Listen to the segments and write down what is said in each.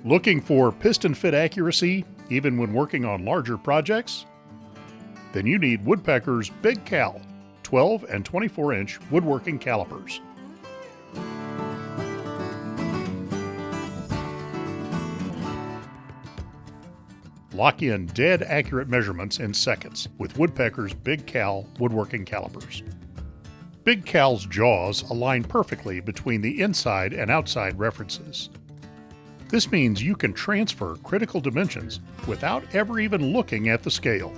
Looking for piston-fit accuracy even when working on larger projects? Then you need Woodpeckers' BigCal 12 and 24-inch woodworking calipers. Lock in dead accurate measurements in seconds with Woodpeckers' BigCal Woodworking Calipers. BigCal's jaws align perfectly between the inside and outside references. This means you can transfer critical dimensions without ever even looking at the scale.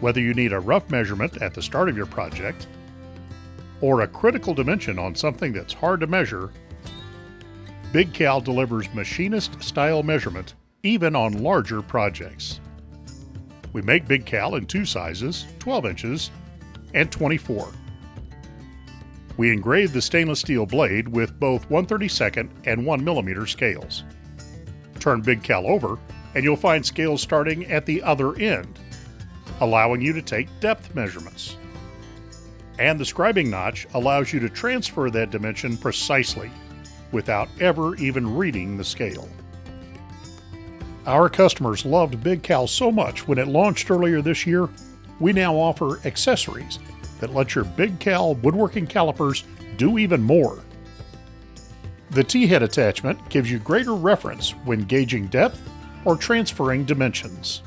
Whether you need a rough measurement at the start of your project or a critical dimension on something that's hard to measure, BigCal delivers machinist-style measurement even on larger projects. We make BigCal in two sizes, 12 inches and 24. We engrave the stainless steel blade with both 1/32 and 1 mm scales. Turn BigCal over and you'll find scales starting at the other end, allowing you to take depth measurements. And the scribing notch allows you to transfer that dimension precisely without ever even reading the scale. Our customers loved BigCal so much when it launched earlier this year, we now offer accessories that let your BigCal woodworking calipers do even more. The T-head attachment gives you greater reference when gauging depth or transferring dimensions.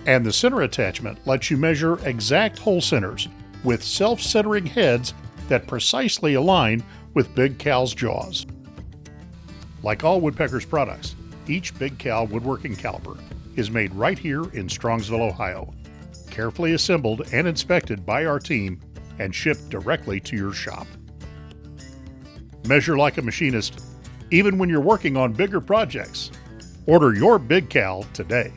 And the center attachment lets you measure exact hole centers with self-centering heads that precisely align with BigCal's jaws. Like all Woodpeckers products, each BigCal woodworking caliper is made right here in Strongsville, Ohio, carefully assembled and inspected by our team and shipped directly to your shop. Measure like a machinist, even when you're working on bigger projects. Order your BigCal today.